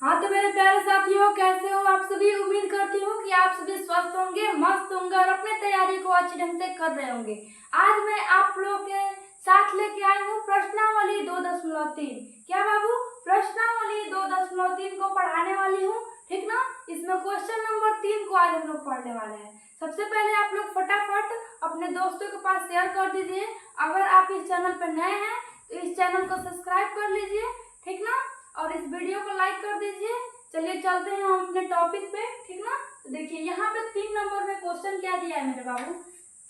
हाँ तो मेरे प्यारे साथियों, कैसे हो आप सभी। उम्मीद करती हूँ कि आप सभी स्वस्थ होंगे, मस्त होंगे और अपने तैयारी को अच्छे ढंग से कर रहे होंगे। आज मैं आप लोग के साथ लेके आई हूँ प्रश्नावली 2.3। क्या बाबू, प्रश्नावली 2.3 को पढ़ाने वाली हूँ, ठीक ना। इसमें क्वेश्चन नंबर 3 को आज हम लोग पढ़ने वाले हैं। सबसे पहले आप लोग फटाफट अपने दोस्तों के पास शेयर कर दीजिए। अगर आप इस चैनल पर नए हैं तो इस चैनल को सब्सक्राइब कर लीजिए, ठीक ना, और इस वीडियो को लाइक कर दीजिए। चलिए चलते हैं हम अपने टॉपिक पे, ठीक ना। तो देखिए यहाँ पे 3 नंबर में क्वेश्चन क्या दिया है मेरे बाबू।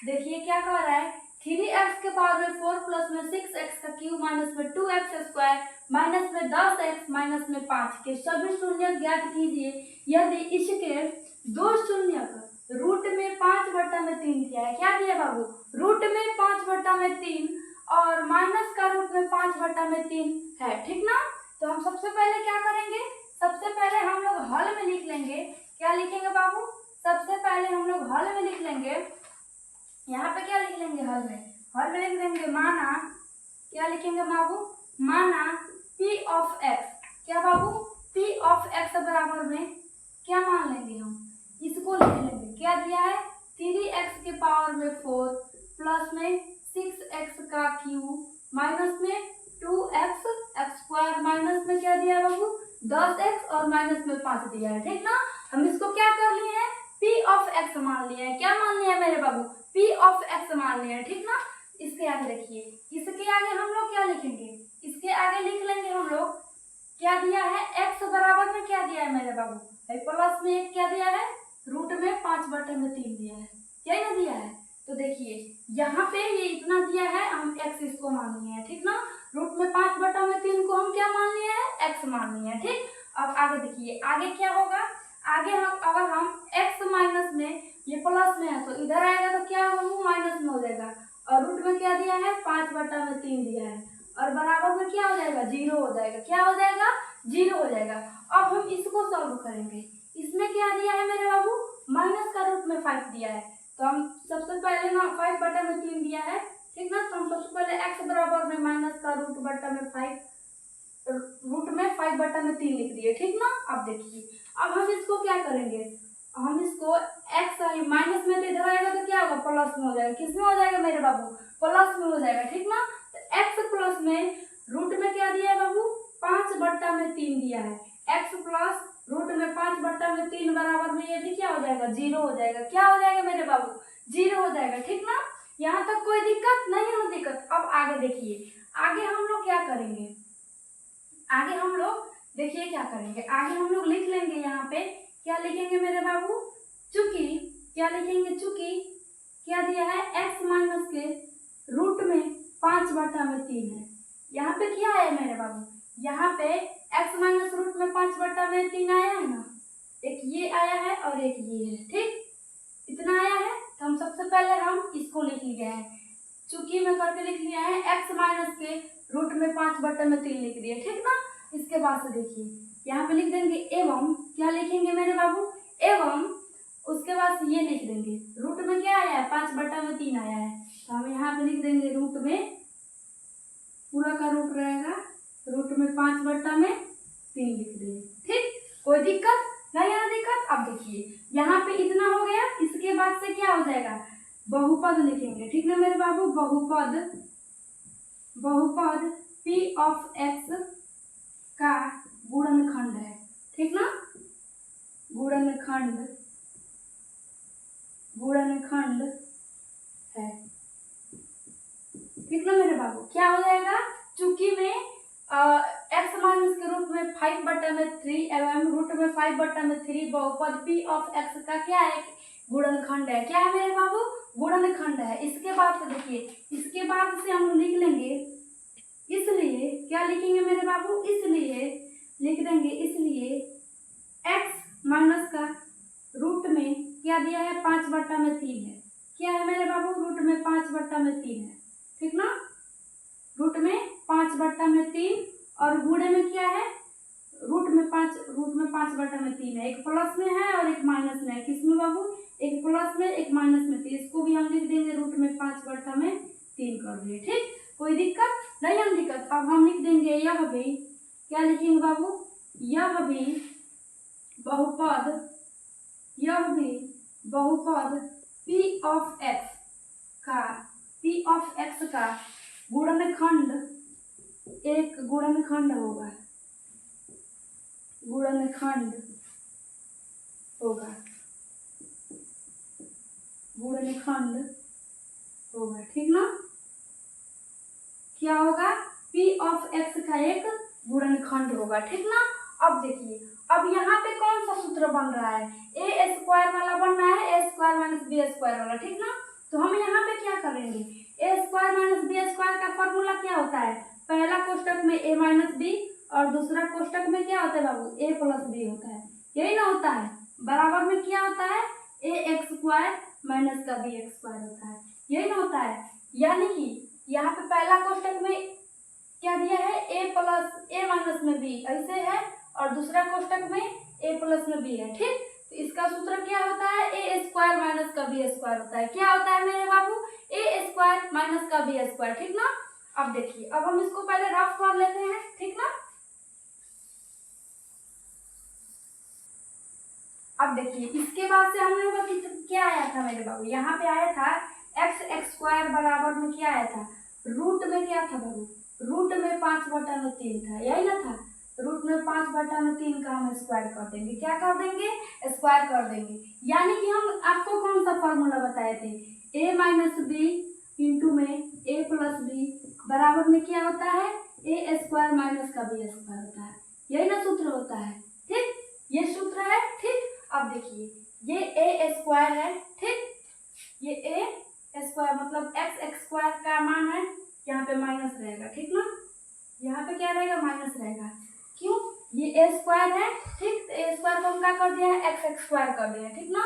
देखिए क्या कह रहा है, 3x के पावर में 4 प्लस में 6x का क्यूब माइनस में 2x स्क्वायर माइनस में 10x माइनस में 5 के सभी शून्य ज्ञात कीजिए यदि इसके दो शून्य रूट में 5/3 दिया है। क्या दिया बाबू, रूट में 5/3 और माइनस का रूट में 5/3 है, ठीक ना। तो हम सबसे पहले क्या करेंगे, सबसे पहले हम लोग हल में लिख लेंगे। क्या लिखेंगे बाबू, सबसे पहले हम लोग हल में लिख लेंगे। यहाँ पे क्या लिख लेंगे, हल में लिख देंगे माना, क्या लिखेंगे बाबू, माना p ऑफ x। क्या बाबू, p ऑफ x बराबर में क्या मान लेंगे, हम इसको लिख लेंगे। क्या दिया है, 3x के पावर में 4 प्लस में 6x का क्यूब माइनस में 2x स्क्वायर माइनस में क्या दिया है बाबू, 10x और माइनस में 5 दिया है, ठीक ना। हम इसको क्या कर लिए हैं, p ऑफ x मान लिया है। क्या मान लिया है मेरे बाबू, p ऑफ x मान लिया है, ठीक ना। इसके आगे देखिए, इसके आगे हम लोग क्या लिखेंगे, इसके आगे लिख लेंगे हम लोग, क्या दिया है, x बराबर में क्या दिया है मेरे बाबू, प्लस में एक क्या दिया है, रूट में 5/3 दिया है, क्या ना दिया है। तो देखिए यहाँ पे ये इतना दिया है, हम x इसको मान लिए हैं, ठीक ना। रूट में 5/3 को हम क्या मान लिए हैं, x मान लिए हैं, ठीक। अब आगे देखिए, आगे क्या होगा, आगे हम अगर हम x माइनस में, ये प्लस में है तो इधर आएगा तो क्या होगा, माइनस में हो जाएगा। और रूट में क्या दिया है, 5/3 दिया है और बराबर में क्या हो जाएगा, 0 हो जाएगा। क्या हो जाएगा, 0 हो जाएगा। अब हम इसको सॉल्व करेंगे। इसमें क्या दिया है मेरे बाबू, माइनस का रूट में 5 दिया है, तो हम सबसे पहले ना 5/3 दिया है, ठीक ना। तो हम सबसे पहले x बराबर में माइनस का रूट में 5/3 लिख दिए, ठीक ना। अब देखिए, अब हम इसको क्या करेंगे, हम इसको x माइनस में तो इधर आएगा तो क्या होगा, प्लस में हो जाएगा। किस में हो जाएगा मेरे बाबू, प्लस में हो जाएगा, ठीक ना। तो x प्लस में रूट में क्या दिया है बाबू, 5/3 दिया है। x प्लस रूट में 5/3 बराबर में ये भी क्या हो जाएगा, 0 हो जाएगा। क्या हो जाएगा मेरे बाबू, 0 हो जाएगा, ठीक ना। यहाँ तक कोई दिक्कत नहीं है ना, दिक्कत। अब आगे देखिए, आगे हम लोग क्या करेंगे, आगे हम लोग देखिए क्या करेंगे, आगे हम लोग लिख लेंगे। यहाँ पे क्या लिखेंगे मेरे बाबू, चूंकि क्या लिखेंगे, चूंकि क्या दिया है, x माइनस के रूट में 5/3 है। यहाँ पे क्या है मेरे बाबू, यहाँ पे x माइनस रूट में 5/3 आया है ना, एक ये आया है और एक ये है, ठीक। इतना आया है तो हम सबसे पहले हम इसको लिख लिए हैं, चूंकि में करके लिख लिया है, x माइनस के रूट में 5/3 लिख दिए, ठीक ना। इसके बाद से देखिए यहाँ पे लिख देंगे एवं, क्या लिखेंगे मेरे बाबू, एवं उसके बाद से ये लिख देंगे, रूट में क्या आया है, 5/3 आया है, तो हम यहाँ पे लिख देंगे रूट में, पूरा का रूट रहेगा, रूट में 5/3 लिख देंगे, ठीक। कोई दिक्कत नहीं है, दिक्कत। अब देखिए यहाँ पे इतना हो गया, इसके बाद से क्या हो जाएगा, बहुपद लिखेंगे, ठीक ना मेरे बाबू। बहुपद p ऑफ x का गुणनखंड है, ठीक ना। गुणनखंड है, ठीक ना मेरे बाबू। क्या हो जाएगा, चूंकि में x माइनस के रूट में 5/3 एवं रूट में 5/3 बहुपद p ऑफ x का क्या है, गुणनखंड है। क्या है मेरे बाबू, गुणनखंड है। इसके बाद से देखिए, इसके बाद से हम लिख लेंगे, इसलिए क्या लिखेंगे मेरे बाबू, इसलिए लिख देंगे, इसलिए x माइनस का रूट में क्या दिया है, 5/3 है। क्या है मेरे बाबू, रूट में 5/3 है, ठीक ना। रूट में 5/3 और गुणे में क्या है, रूट में 5/3 है। एक प्लस में है और एक माइनस में है। किसमें बाबू, एक प्लस में एक माइनस में, तो इसको भी हम लिख देंगे रूट में 5/3 कर दिए, ठीक। कोई दिक्कत नहीं है, दिक्कत। अब हम लिख देंगे यह भी, क्या लिखेंगे बाबू, यह भी बहुपद p ऑफ x का गुणनखंड एक गुणनखंड होगा, ठीक ना। क्या होगा? p ऑफ x का एक गुणनखंड होगा, ठीक ना। अब देखिए, अब यहाँ पे कौन सा सूत्र बन रहा है? ए स्क्वायर वाला बन रहा है, ए स्क्वायर माइनस बी स्क्वायर वाला, ठीक ना। तो हम यहाँ पे क्या करेंगे? ए स्क्वायर माइनस बी स्क्वायर का फॉर्मूला क्या होता है? पहला कोष्टक में ए माइनस बी और दूसरा कोष्टक में क्या होता है बाबू? ए प्लस बी होता है, यही ना होता है। बराबर में क्या होता है? ए एक्स स्क्वायर माइनस का बी एक्स स्क्वायर होता है, यही ना होता है। यानी कि यहाँ पे पहला कोष्टक में क्या दिया है? ए प्लस ए माइनस में बी ऐसे है, और दूसरा कोष्टक में ए प्लस में बी है, ठीक। तो इसका सूत्र क्या होता है? ए स्क्वायर माइनस का बी स्क्वायर होता है। क्या होता है मेरे बाबू? ए स्क्वायर माइनस का बी स्क्वायर, ठीक ना। अब देखिए, अब हम इसको पहले रफ कर लेते हैं, ठीक ना। अब देखिए, इसके बाद से हम लोगों का क्या आया था मेरे बाबू? यहाँ पे आया था एक्स स्क्वायर बराबर में क्या आया था? रूट में क्या था बाबू? रूट में 5/3 था, यही ना था। रूट में 5/3 का हम स्क्वायर कर देंगे। क्या कर देंगे? स्क्वायर कर देंगे। यानी कि हम आपको कौन सा फॉर्मूला बताए थे? ए माइनस बी इंटू में ए प्लस बी बराबर में क्या होता है? ए स्क्वायर माइनस का बी स्क्वायर होता है, यही ना सूत्र होता है, ठीक। ये सूत्र है, ठीक। अब देखिए, ये ए स्क्वायर है, ठीक। ये ए स्क्वायर मतलब एक्स स्क्वायर का मान है, यहाँ पे माइनस रहेगा, ठीक ना। यहाँ पे क्या रहेगा? माइनस रहेगा। क्यों? ये ए स्क्वायर है, ठीक। तो ए स्क्वायर को हम क्या कर दिया है? एक्स स्क्वायर कर दिया है, ठीक ना।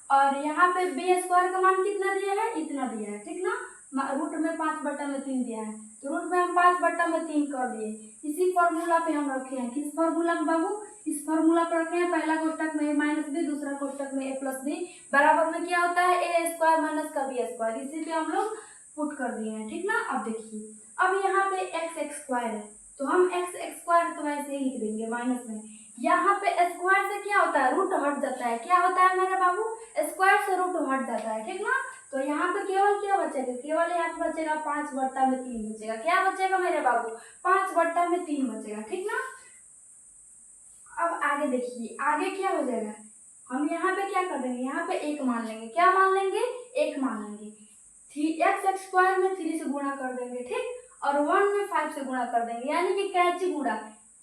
और यहाँ पे बी स्क्वायर का मान कितना दिया है? इतना दिया है, ठीक ना। रूट में 5/3 दिया है, तो रूट में हम 5/3 कर दिए। इसी फॉर्मूला पे हम रखे हैं। किस फॉर्मूला में बाबू? इस फॉर्मूला पर रखे हैं। पहला कोष्टक में ए माइनस बी, दूसरा कोष्टक में ए प्लस बी बराबर में क्या होता है? ए स्क्वायर माइनस का बी स्क्वायर। इसी पे हम लोग पुट कर दिए हैं, ठीक ना। अब देखिए, अब यहाँ पे एक्स स्क्वायर है, तो हम एक्स स्क्वायर तो ऐसे ही लिख देंगे माइनस में। यहाँ पे स्क्वायर से क्या होता है? रूट हट जाता है। क्या होता है मेरे बाबू? स्क्वायर से रूट हट जाता है, ठीक ना। तो यहाँ पे केवल क्या बचेगा? केवल यहाँ पे बचेगा 5/3 बचेगा। क्या बचेगा मेरे बाबू? 5/3 बचेगा, ठीक ना। अब आगे देखिए, आगे क्या हो जाएगा? हम यहाँ पे क्या कर देंगे? यहाँ पे एक मान लेंगे। क्या मान लेंगे? एक मान लेंगे। एक्स स्क्वायर में 3 से गुणा कर देंगे, ठीक। और 1 में 5 से गुणा कर देंगे, यानी कि कैंची गुणा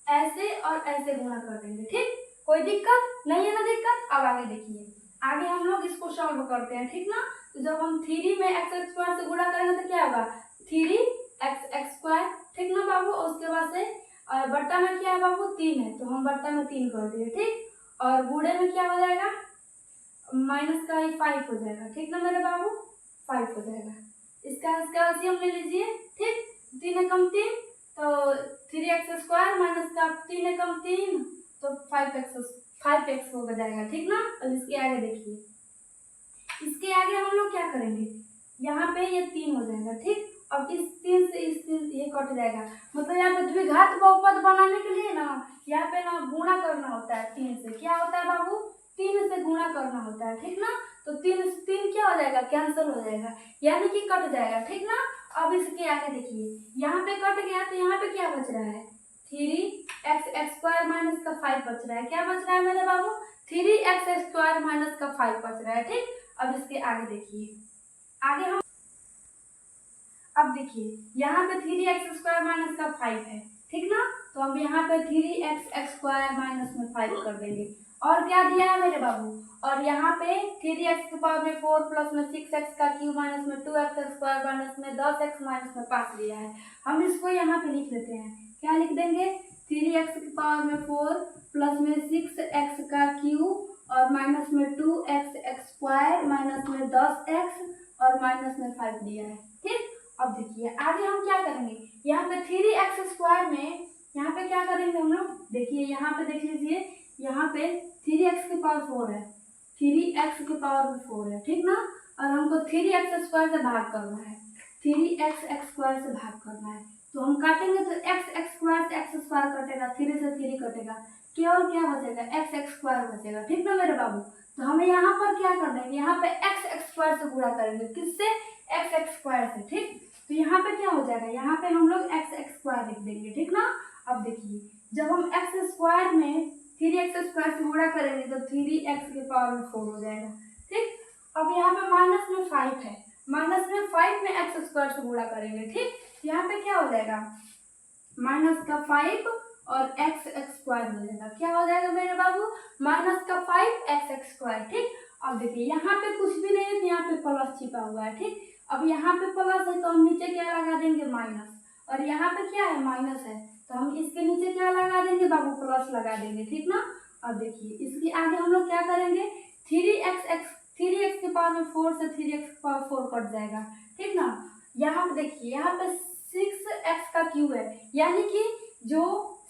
ऐसे और ऐसे गुणा कर देंगे, ठीक। कोई दिक्कत नहीं है ना? दिक्कत। अब आगे देखिए, आगे हम लोग इसको सॉल्व करते हैं, ठीक ना। तो जब हम 3 में एक्स स्क्वायर से गुणा करेंगे तो क्या होगा? 3x स्क्वायर, ठीक ना बाबू। उसके बाद से और बट्टा में क्या है बाबू? 3 है, तो हम बट्टा में 3 कर दिए, ठीक। और गुणे में क्या हो जाएगा? माइनस का 5 हो जाएगा, ठीक ना मेरे बाबू। 5 हो जाएगा। इसका एलसीएम ले लीजिए, ठीक। 3 एकम 3, तो 3x स्क्वायर माइनस का 3 एकम 3, तो 5x हो जाएगा, ठीक ना। अब इसके आगे देखिए, इसके आगे हम लोग क्या करेंगे? यहाँ पे ये 3 हो जाएगा, ठीक। अब इस 3 से इस 3 से ये कट जाएगा, मतलब यहाँ पे द्विघात बहुपद बनाने के लिए ना यहाँ पे ना गुणा करना होता है 3 से। क्या होता है बाबू? 3 से गुणा करना होता है, ठीक ना। तो 3 क्या हो जाएगा? कैंसिल हो जाएगा, यानी कि कट जाएगा, ठीक ना। अब इसके आगे देखिए, यहाँ पे कट गया, तो यहाँ पे क्या बच रहा है? 3x स्क्वायर माइनस का 5 बच रहा है। क्या बच रहा है मेरे बाबू? 3x स्क्वायर माइनस का 5 बच रहा है, ठीक। अब इसके आगे देखिए, आगे हम अब देखिए, यहाँ पे 3x स्क्वायर माइनस का 5 है, ठीक ना। तो अब यहाँ पे 3x स्क्वायर माइनस में 5 कर देंगे। और क्या दिया है मेरे बाबू? और यहाँ पे 3x के पावर में 4 प्लस में 6x का क्यूब माइनस में 2x स्क्वायर माइनस में 10x माइनस में 5 दिया है। हम इसको यहाँ पे लिख लेते हैं। क्या लिख देंगे? 3x के पावर में 4 प्लस में 6x का क्यूब और माइनस में 2x स्क्वायर माइनस में 10x और माइनस में 5 दिया है, ठीक। अब देखिए, आगे हम क्या करेंगे? यहाँ पे 3x स्क्वायर में यहाँ पे क्या करेंगे हम लोग? देखिए, यहाँ पे देख लीजिए, यहाँ पे 3x के पावर 4 है, 3x के पावर 4 है, ठीक ना। और हमको 3x स्क्वायर से भाग करना है, 3x स्क्वायर से भाग करना है। तो हम काटेंगे तो x स्क्वायर से x स्क्वायर कटेगा, 3 से 3 कटेगा, केवल क्या बचेगा, एक्स एक्स स्क्वायर बचेगा। ठीक ना मेरे बाबू। तो हमें यहाँ पर क्या कर देंगे, यहाँ पे एक्स एक्स स्क्वायर से गुणा करेंगे। किससे, एक्स एक्स स्क्वायर से। ठीक, तो यहाँ पे क्या हो जाएगा, यहाँ पे हम लोग एक्स एक्स स्क्वायर लिख देंगे। ठीक ना। अब देखिए जब हम एक्स स्क्वायर में 3x स्क्वायर से गुणा करेंगे तो 3x के पावर में 4 हो जाएगा। ठीक, अब यहाँ पे माइनस में 5 है, माइनस में 5 में एक्स स्क्वायर से गुणा करेंगे। ठीक, यहाँ पे क्या हो जाएगा, माइनस का 5 और एक्स एक्स स्क्वायर हो जाएगा। क्या हो जाएगा मेरे बाबू, माइनस का 5 एक्स एक्स स्क्वायर। ठीक, अब देखिए यहाँ पे कुछ भी नहीं है तो यहाँ पे प्लस छिपा हुआ है। ठीक, अब यहाँ पे प्लस है तो हम नीचे क्या लगा देंगे, माइनस, और यहाँ पे क्या है, माइनस है, तो हम इसके नीचे क्या लगा देंगे बाबू, प्लस लगा देंगे। ठीक ना। अब देखिए इसके आगे हम लोग क्या करेंगे, 3x के पावर में 4 से 3x के पावर 4 कट जाएगा। ठीक ना। यहाँ पे देखिए यहाँ पे 6x का क्यूब है, यानी कि जो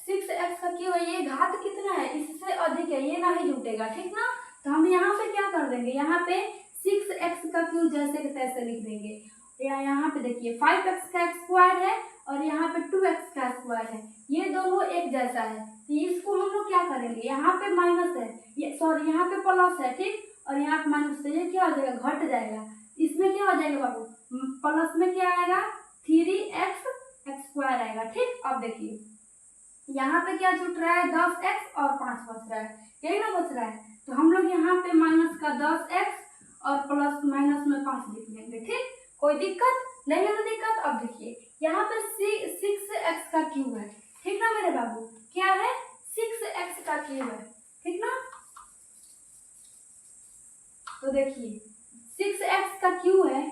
6x का क्यूब है ये घात कितना है, इससे अधिक है, ये नहीं जुटेगा। ठीक ना। तो हम यहाँ पे क्या कर देंगे, यहाँ पे 6x का क्यूब जैसे के तैसे लिख देंगे। यहाँ पे देखिए 5x का स्क्वायर है और यहाँ पे 2x का स्क्वायर है, ये दोनों एक जैसा है, तो इसको हम लोग क्या करेंगे, यहाँ पे माइनस है, ये सॉरी यहाँ पे प्लस है। ठीक, और यहाँ पे माइनस है, ये क्या हो जाएगा, घट जाएगा। इसमें क्या हो जाएगा बाबू, प्लस में क्या आएगा, 3x स्क्वायर आएगा। ठीक, अब देखिए यहाँ पे क्या छूट रहा है, 10x और 5 बच रहा है, यही ना बच रहा है। तो हम लोग यहाँ पे माइनस का 10x और प्लस माइनस में 5 लिख लेंगे। ठीक, कोई दिक्कत नहीं है ना, दिक्कत। अब देखिए यहाँ पे 6x का क्यूब है। ठीक ना मेरे बाबू, क्या है, 6x का क्यूब है। ठीक ना। तो देखिए 6x का क्यूब है,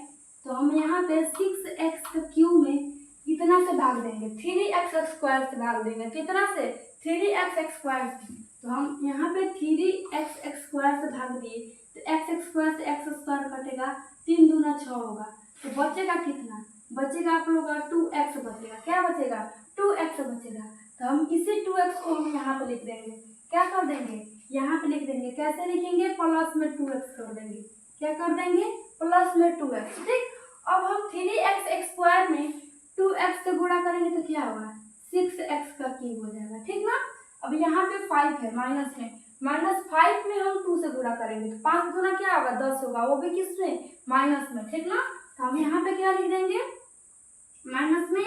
तो हम यहाँ पे 6x का क्यूब में कितना से भाग देंगे, 3x स्क्वायर से भाग देंगे। कितना से, 3x स्क्वायर से। तो हम यहाँ पे 3x स्क्वायर से भाग दिए तो x स्क्वायर से x स्क्वायर कटेगा, 3 दूना 6 होगा, तो बचेगा कितना, बचेगा आप लोग का 2x बचेगा। क्या बचेगा, 2x बचेगा। तो हम इसी 2x को हम यहाँ पे लिख देंगे। क्या कर देंगे, यहाँ पे लिख देंगे। कैसे लिखेंगे, प्लस में 2x कर देंगे। क्या कर देंगे, प्लस में 2x। ठीक, अब हम 3x स्क्वायर में 2x से गुणा करेंगे तो क्या होगा, 6x का क्यूब हो जाएगा। ठीक ना। अब यहाँ पे 5 है, माइनस में, माइनस 5 में हम 2 से गुणा करेंगे तो 5 गुना क्या होगा, 10 होगा, वो भी किसमें, माइनस में। ठीक ना। तो हम यहाँ पे क्या लिख देंगे, माइनस में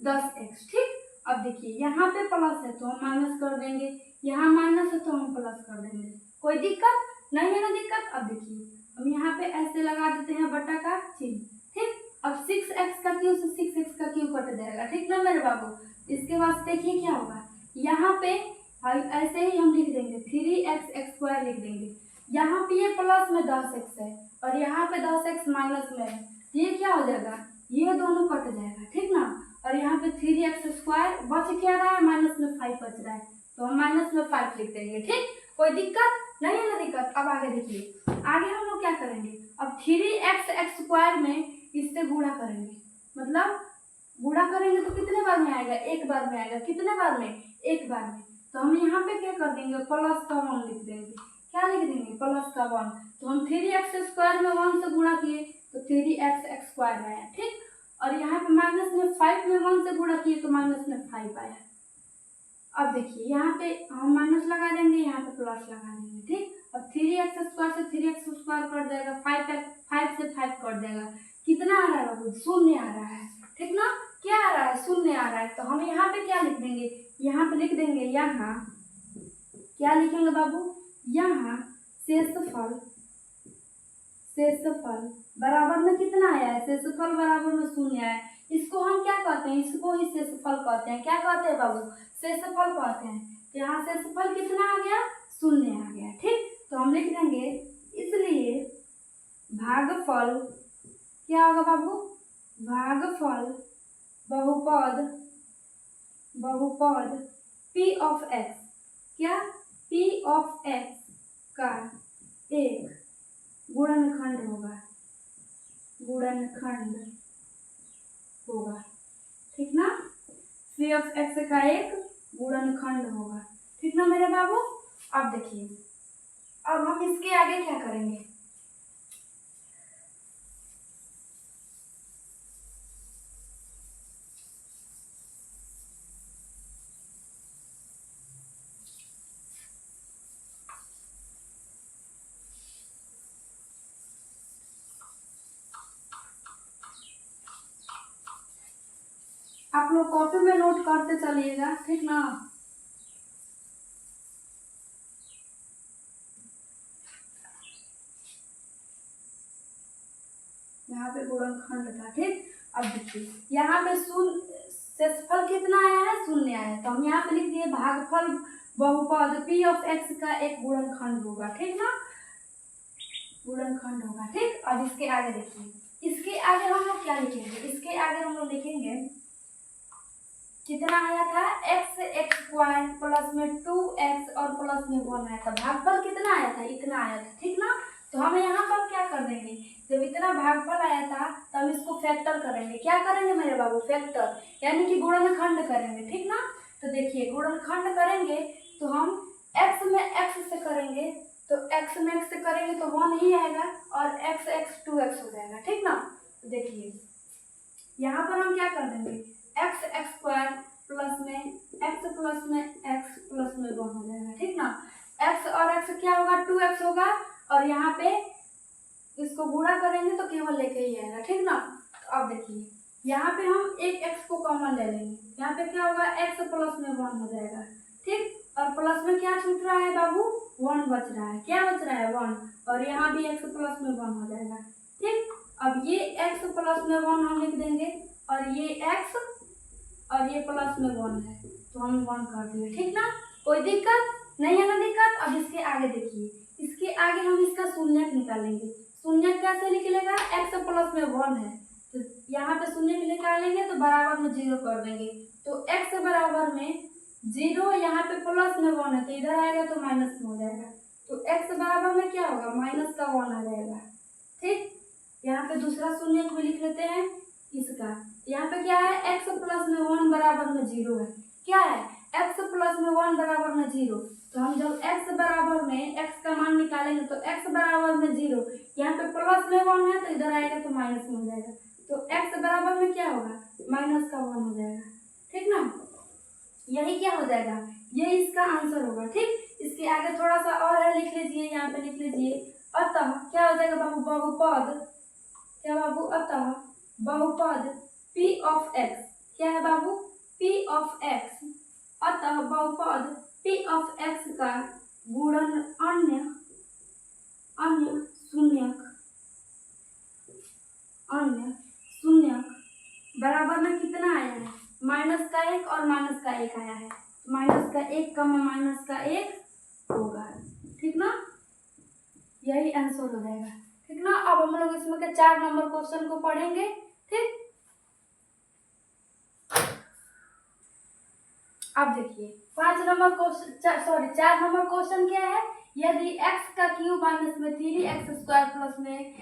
10x। ठीक, अब देखिए यहाँ पे प्लस है तो हम माइनस कर देंगे, यहाँ माइनस है तो हम प्लस कर देंगे। कोई दिक्कत नहीं है ना, दिक्कत। अब देखिए हम यहाँ पे ऐसे लगा देते हैं बटा का चिन्ह। ठीक, अब 6x का क्यूब से 6x का क्यूब कट जाएगा। ठीक ना मेरे बाबू। इसके बाद देखिए क्या होगा, यहाँ पे ऐसे ही हम लिख देंगे 3x स्क्वायर लिख देंगे। यहाँ पे ये प्लस में 10x है और यहाँ पे 10x माइनस में है, ये क्या हो जाएगा, ये दोनों कट जाएगा। ठीक ना। और यहाँ पे 3x स्क्वायर बच क्या रहा है, माइनस में 5 बच रहा है, तो हम माइनस में 5 लिख देंगे। ठीक, कोई दिक्कत नहीं है ना, दिक्कत। अब आगे देखिए, आगे हम लोग क्या करेंगे, अब 3x स्क्वायर में इससे गुणा करेंगे, मतलब गुणा करेंगे तो कितने बार में आएगा, एक बार में आएगा। कितने बार में, एक बार में। तो हम यहाँ पे क्या कर देंगे, प्लस का 1 लिख देंगे। क्या लिख देंगे, प्लस का 1। तो हम 3x स्क्वायर में 1 से गुणा किए तो 3x स्क्वायर आया। ठीक, और यहाँ पे माइनस में 5 में 1 से गुणा किए तो माइनस में 5 आया। अब देखिए यहाँ पे हम माइनस लगा देंगे, यहाँ पे प्लस लगा देंगे। ठीक, अब 3x स्क्वायर से 3x स्क्वायर कट जाएगा, 5 से 5 कट जाएगा। कितना आ रहा है बाबू, शून्य आ रहा है। ठीक ना, क्या आ रहा है, शून्य आ रहा है। तो हम यहाँ पे क्या लिख देंगे, यहाँ पे लिख देंगे, यहाँ क्या लिखेंगे बाबू, यहाँ शेषफल, शेषफल बराबर में कितना आया है, शेषफल बराबर में शून्य आया है। इसको हम क्या कहते हैं, इसको ही शेषफल कहते हैं। क्या कहते हैं बाबू, शेषफल कहते हैं। तो यहाँ शेषफल कितना आ गया, शून्य आ गया। ठीक, तो हम लिख देंगे, इसलिए भागफल क्या होगा बाबू, भागफल बहुपद, बहुपद p ऑफ x, क्या, p ऑफ x का एक गुणनखंड होगा, गुणनखंड होगा। ठीक ना, p ऑफ x का एक गुणनखंड होगा। ठीक ना मेरे बाबू। अब देखिए, अब हम इसके आगे क्या करेंगे, आप लोग कॉपी में नोट करते चलिएगा, ठीक ना। यहाँ पे गुणनखंड था, ठीक। अब देखिए यहाँ पे शून्य शेषफल कितना आया है, शून्य आया है, तो हम यहाँ पे लिख दिए भागफल बहुपद p ऑफ x का एक गुणनखंड होगा, ठीक ना, गुणनखंड होगा, ठीक। अब इसके आगे देखिए, इसके आगे हम लोग क्या लिखेंगे, इसके आगे हम लोग लिखेंगे कितना आया था, x स्क्वायर प्लस में 2x और प्लस में 1 आया था। भागफल कितना आया था, इतना आया था, ठीक ना। तो हम यहाँ पर क्या कर देंगे, जब इतना भागफल आया था तो हम इसको फैक्टर करेंगे। क्या करेंगे मेरे बाबू, फैक्टर, यानी कि गुणनखंड करेंगे, ठीक ना। तो देखिए गुणनखंड करेंगे तो हम x में x से करेंगे, तो x में x से करेंगे तो 1 ही आएगा और x 2x हो जाएगा, ठीक ना। तो देखिए यहाँ पर हम क्या कर देंगे, x स्क्वायर प्लस में x प्लस में x प्लस में 1 हो जाएगा, ठीक ना। x और x क्या होगा, 2x होगा, और यहाँ पे इसको गुणा करेंगे तो केवल लेके ही आएगा, ठीक ना। तो अब देखिए यहाँ पे हम एक x को कॉमन ले लेंगे, यहाँ पे क्या होगा, x प्लस में 1 हो जाएगा, ठीक। और प्लस में क्या छूट रहा है बाबू, 1 बच रहा है, क्या बच रहा है, 1, और यहाँ भी x प्लस में 1 हो जाएगा, ठीक। अब ये x प्लस में 1 हम लिख देंगे, और ये x और ये प्लस में 1 है, तो हम 1 कर दिए, ठीक ना। कोई दिक्कत नहीं है ना, दिक्कत। अब इसके आगे देखिए, इसके आगे हम इसका शून्यक निकालेंगे। शून्यक कैसे निकलेगा, x प्लस में 1 है, तो यहाँ पे शून्यक निकालेंगे तो बराबर में 0 कर देंगे, तो x बराबर में 0, यहाँ पे प्लस में 1 है तो इधर आएगा तो माइनस में हो जाएगा, तो x बराबर में क्या होगा, माइनस का 1 आ जाएगा, ठीक। यहाँ पे दूसरा शून्यक भी लिख लेते हैं इसका। यहाँ पे क्या है, x प्लस में 1 बराबर में 0 है, क्या है, x प्लस में 1 बराबर में 0, तो हम जब x बराबर में x का मान निकालेंगे तो x बराबर में 0, यहाँ पे प्लस में 1 है तो इधर आएगा तो माइनस में हो जाएगा, तो x बराबर में क्या होगा, माइनस का 1 हो जाएगा, ठीक ना। यही क्या हो जाएगा, ये इसका आंसर होगा, ठीक। इसके आगे थोड़ा सा और है, लिख लीजिए, यहाँ पे लिख लीजिए, अतः क्या हो जाएगा बाबू, बहुपद, क्या बाबू, अतः बहुपद p ऑफ x, क्या है बाबू, p ऑफ x, अतः बहुपद p ऑफ x का गुणन अन्य शून्यक बराबर में कितना आया है, -1 और -1 आया है, -1 कम -1 होगा, ठीक ना। यही आंसर हो जाएगा, ठीक ना। अब हम लोग इसमें के 4 नंबर क्वेश्चन को पढ़ेंगे, ठीक। अब देखिए 4 नंबर क्वेश्चन क्या है, यदि x का क्यूब माइनस में 3x स्क्वायर प्लस में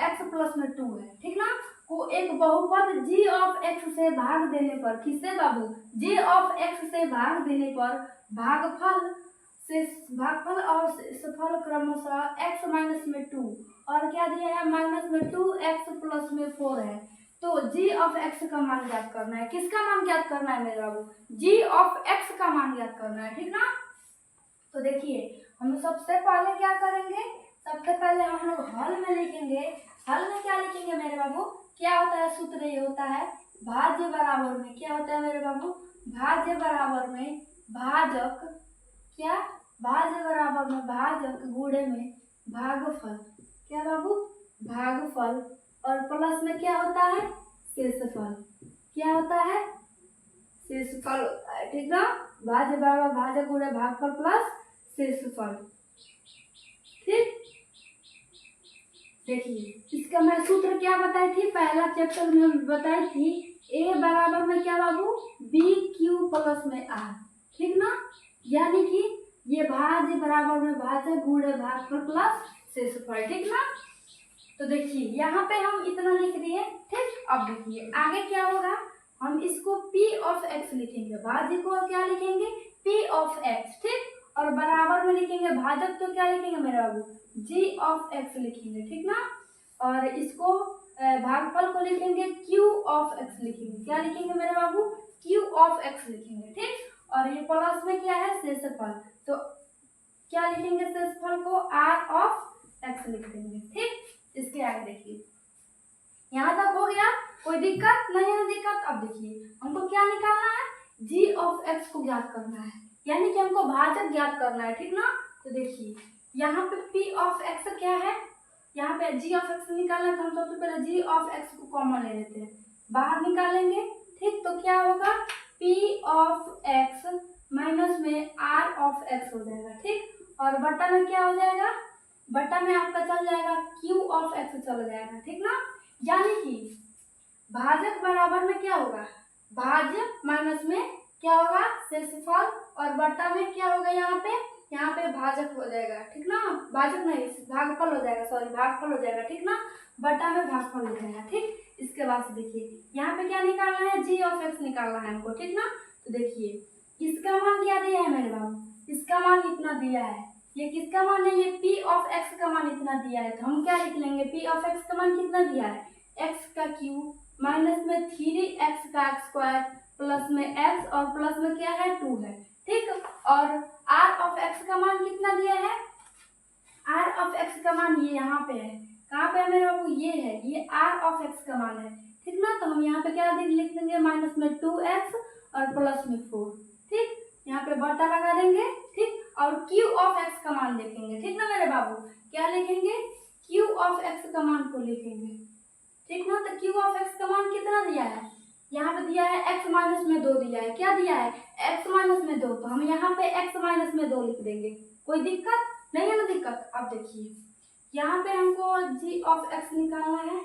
x प्लस में 2 है, ठीक ना, को एक बहुपद g ऑफ x से भाग देने पर, किससे बाबू, g ऑफ x से भाग देने पर भागफल और शेषफल क्रमशः x माइनस में 2 और क्या दिया है, माइनस में 2x प्लस में 4 है, तो g ऑफ x का मान ज्ञात करना है। किसका मान ज्ञात करना है मेरे बाबू, g ऑफ x का मान ज्ञात करना है, ठीक ना। तो देखिए हम सबसे पहले क्या करेंगे, सबसे पहले हम लोग हल में लिखेंगे। हल में क्या लिखेंगे मेरे बाबू, क्या होता है, सूत्र ये होता है भाज्य बराबर में, क्या होता है मेरे बाबू, भाज्य बराबर में भाजक, क्या, भाज्य बराबर में भाजक गुणे में भागफल, क्या बाबू, भागफल, और प्लस में क्या होता है, शेषफल, क्या होता है, शेषफल होता है, ठीक ना। भाज्य बराबर भाजक गुणे भागफल प्लस शेषफल, ठीक। देखिए इसका मैं सूत्र क्या बताई थी, पहला चैप्टर में बताई थी, a बराबर में क्या बाबू, b क्यू प्लस में r, ठीक ना। यानी कि ये भाज्य बराबर में भाजक गुणे भागफल प्लस शेषफल, ठीक ना। तो देखिए यहाँ पे हम इतना लिख दिए, ठीक। अब देखिए आगे क्या होगा, हम इसको p ऑफ x लिखेंगे, भाज्य को क्या लिखेंगे, p ऑफ x, ठीक। और बराबर में लिखेंगे भाजक तो क्या लिखेंगे मेरे बाबू, g ऑफ x लिखेंगे, ठीक ना। और इसको भागफल को लिखेंगे q ऑफ x लिखेंगे, क्या लिखेंगे मेरे बाबू, q ऑफ x लिखेंगे, ठीक। और ये प्लस में क्या है, शेषफल, तो क्या लिखेंगे, शेषफल को r ऑफ x लिख देंगे, ठीक। इसके आगे देखिए यहाँ तक हो गया। कोई दिक्कत नहीं है? दिक्कत। अब देखिए हमको क्या निकालना है, g ऑफ x को ज्ञात करना है, यानी कि हमको भाजक ज्ञात करना है, ठीक ना। तो देखिए यहाँ पे p ऑफ x क्या है, यहाँ पे g ऑफ x निकालना, तो हम सबसे पहले g ऑफ x को कॉमन ले लेते हैं, बाहर निकालेंगे, ठीक। तो क्या होगा, p ऑफ x माइनस में r ऑफ x हो जाएगा, ठीक। और बटा में क्या हो जाएगा, बटा में आपका चल जाएगा q ऑफ x चल जाएगा, ठीक ना। यानी कि भाजक बराबर में क्या होगा, भाज्य माइनस में क्या होगा, शेषफल, और बटा में क्या होगा, यहाँ पे भाजक हो जाएगा, ठीक ना। भाजक नहीं, भागफल हो जाएगा, सॉरी भागफल हो जाएगा, ठीक ना। बटा में भागफल हो जाएगा, ठीक। इसके बाद से देखिए यहाँ पे क्या निकालना है, g ऑफ x निकालना है हमको, ठीक ना। तो देखिए इसका मान क्या दिया है मेरे बाबू, इसका मान इतना दिया है, ये किसका मान है, ये p ऑफ x का मान इतना दिया है। तो हम क्या लिख लेंगे, p ऑफ x का मान कितना दिया है, x का क्यूब माइनस में 3x का स्क्वायर प्लस में x और प्लस में क्या है 2 है, ठीक। और r ऑफ x का मान कितना दिया है, r ऑफ x का मान ये यहाँ पे है, कहाँ पे है मेरे बाबू, ये है, ये r ऑफ x का मान है, ठीक ना। तो हम यहाँ पे क्या लिख देंगे, माइनस में 2x और प्लस में 4, ठीक। यहाँ पे बटा लगा देंगे, ठीक। और q ऑफ x का मान लिखेंगे, ठीक ना मेरे बाबू, क्या लिखेंगे, q ऑफ x का मान को लिखेंगे, ठीक ना। तो q ऑफ x का मान कितना दिया है, यहाँ पे दिया है x माइनस में 2 दिया है, क्या दिया है, x माइनस में 2, तो हम यहाँ पे x माइनस में 2 लिख देंगे, कोई दिक्कत नहीं है ना, दिक्कत। अब देखिए यहाँ पे हमको g ऑफ x निकालना है,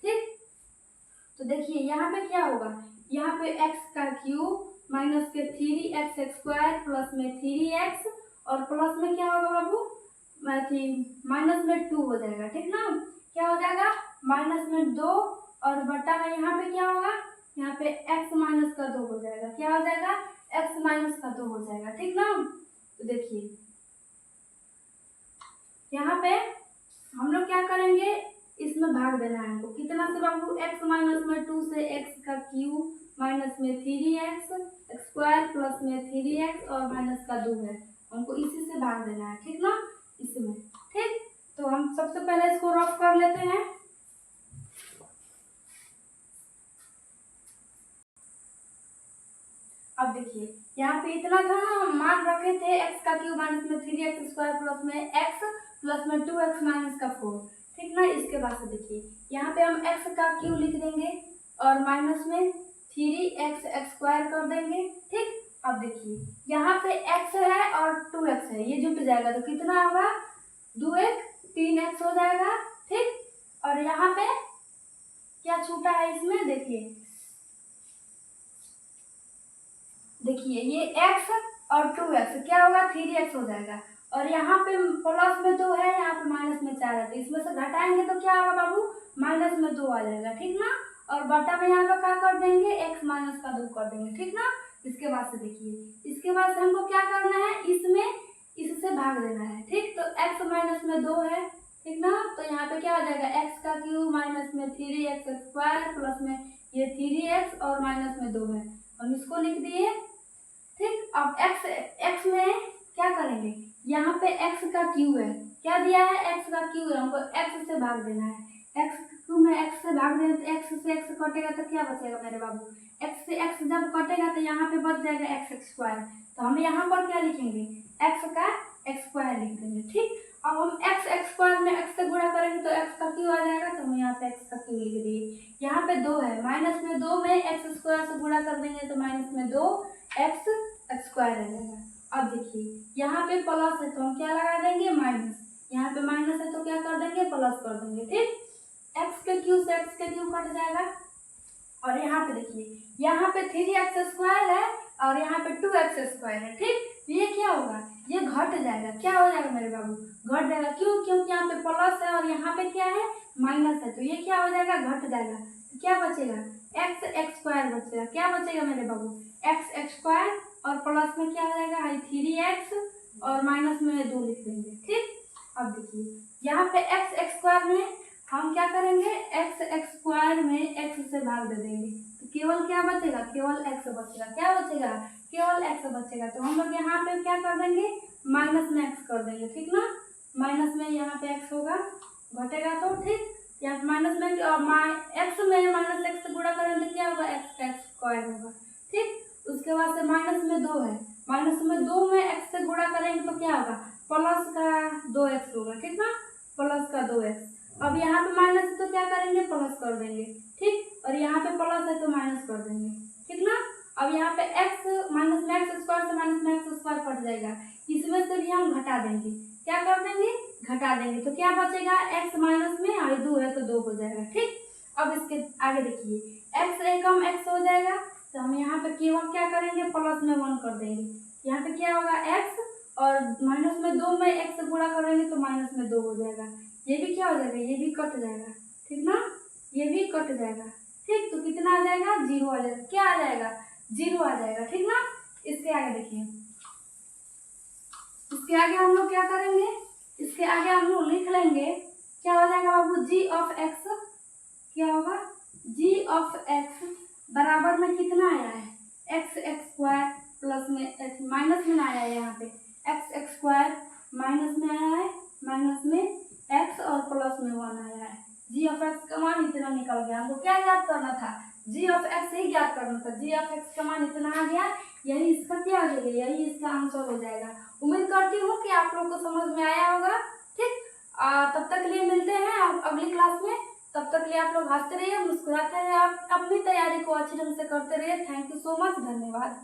ठीक। तो देखिए यहाँ पे क्या होगा, यहाँ पे x का क्यूब माइनस के 3x स्क्वायर प्लस में 3x और प्लस में क्या होगा बाबू, माइनस में 2 हो जाएगा, ठीक ना। क्या हो जाएगा, माइनस में 2 और बटा में यहाँ पे क्या होगा, यहाँ पे x माइनस का 2 हो जाएगा, क्या हो जाएगा, x माइनस का 2 हो जाएगा, ठीक ना। तो देखिए यहाँ पे हम लोग क्या करेंगे, इसमें भाग देना है हमको, कितना से बाबू, x माइनस में 2 से x का क्यूब माइनस में 3x स्क्वायर प्लस में 3x और माइनस का 2 है, हमको इसी से भाग देना है, ठीक ना, इसमें, ठीक। तो हम सबसे पहले इसको रफ कर लेते हैं। अब देखिए यहाँ पे इतना था ना, हम मान रखे थे x का क्यूब माइनस में 3x स्क्वायर प्लस में x प्लस में 2x माइनस का 4, ठीक ना। इसके बाद से देखिए यहाँ पे हम x का क्यूब लिख देंगे और माइनस में 3x स्क्वायर कर देंगे, ठीक। अब देखिए यहाँ पे x है और 2x है, ये जुट जाएगा तो कितना होगा, 2x 3x हो जाएगा, ठीक। और यहाँ पे क्या छूटा है इसमें, देखिए ये x और 2x क्या होगा, 3x हो जाएगा। और यहाँ पे प्लस में 2 है, यहाँ पे माइनस में 4 है, तो इसमें से घटाएंगे तो क्या होगा बाबू, माइनस में 2 आ जाएगा, ठीक ना। और बटा में यहाँ पे क्या कर देंगे, x माइनस का 2 कर देंगे, ठीक ना। इसके बाद से देखिए, इसके बाद से हमको क्या करना है, इसमें इससे भाग देना है, ठीक। तो x माइनस में 2 है, ठीक ना। तो यहाँ पे क्या हो जाएगा, x का क्यूब माइनस में 3x स्क्वायर प्लस में ये 3x और माइनस में 2 है, हम इसको लिख दिए, ठीक। अब x में क्या करेंगे, यहाँ पे x का क्यूब है, क्या दिया है, x का क्यूब है, हमको x से भाग देना है, x क्यूब में x से भाग देना, तो x से x कटेगा तो क्या बचेगा मेरे बाबू, x से x जब कटेगा तो यहाँ पे बच जाएगा x स्क्वायर, तो हम यहाँ पर क्या लिखेंगे, x का स्क्वायर लिख देंगे, ठीक। अब हम x स्क्वायर में x से गुणा करेंगे तो x का क्यूब आ जाएगा, तो हम यहाँ पे x का क्यूब लिख दिए। यहाँ पे 2 है, माइनस में 2 में x स्क्वायर से गुणा कर देंगे तो माइनस में 2x स्क्वायर आ जाएगा। अब देखिए यहाँ पे प्लस है तो हम क्या लगा देंगे, माइनस, यहाँ पे माइनस है तो क्या कर देंगे, प्लस कर देंगे, ठीक। x के क्यूब से x के क्यूब कट जाएगा। और यहाँ पे देखिए, यहाँ पे 3x स्क्वायर है और यहाँ पे 2x स्क्वायर है, ठीक। तो ये क्या होगा, ये घट जाएगा, क्या हो जाएगा मेरे बाबू, घट जाएगा, क्यों, क्योंकि यहाँ पे प्लस है और यहाँ पे क्या है, माइनस है, तो ये क्या हो जाएगा, घट जाएगा। तो क्या बचेगा, x स्क्वायर बचेगा, क्या बचेगा मेरे बाबू, x स्क्वायर और प्लस में क्या हो जाएगा, 3x और माइनस में 2 लिख देंगे, ठीक। अब देखिए यहाँ पे x स्क्वायर में हम क्या करेंगे, x स्क्वायर में x से भाग दे देंगे, तो केवल क्या बचेगा, केवल x बचेगा, क्या बचेगा, केवल x बचेगा। तो हम लोग यहाँ पे क्या कर देंगे, माइनस में x कर देंगे, ठीक ना। माइनस में यहाँ पे x होगा, घटेगा तो, ठीक। यहाँ माइनस में x में माइनस x इसमें से भी हम घटा देंगे। क्या कर देंगे? घटा देंगे। तो क्या बचेगा? x माइनस में और 2 है तो 2 हो जाएगा। ठीक, अब इसके आगे देखिए, x एकम x हो जाएगा तो हम यहाँ पे केवल क्या करेंगे? प्लस में 1 कर देंगे। यहाँ पे क्या होगा? x और माइनस में 2 में x से गुणा करेंगे तो माइनस में 2 हो जाएगा। ये भी क्या हो जाएगा? ये भी कट जाएगा। ठीक ना, ये भी कट जाएगा। ठीक, तो कितना आ जाएगा? 0 आ जाएगा। क्या आ जाएगा? 0 आ जाएगा। ठीक ना, इसके आगे देखिए, इसके आगे हम लोग क्या करेंगे? इसके आगे हम लोग लिख लेंगे, क्या हो जाएगा बाबू? g ऑफ x क्या होगा? g ऑफ x बराबर में कितना आया है? x स्क्वायर प्लस में माइनस में आया है, यहाँ पे x स्क्वायर माइनस में आया है, माइनस में x और प्लस में 1 आया है। g ऑफ x का मान इतना निकल गया। हमको क्या याद करना था? g ऑफ x ही याद करना था। g ऑफ x का मान इतना आ गया, यही इसका क्या हो जाएगा? यही इसका आंसर हो जाएगा। उम्मीद करती हूँ कि आप लोग को समझ में आया होगा। ठीक, तब तक के लिए मिलते हैं अगली क्लास में। तब तक के लिए आप लोग हंसते रहिए, मुस्कुराते रहिए, आप अपनी तैयारी को अच्छी ढंग से करते रहिए। थैंक यू सो मच, धन्यवाद।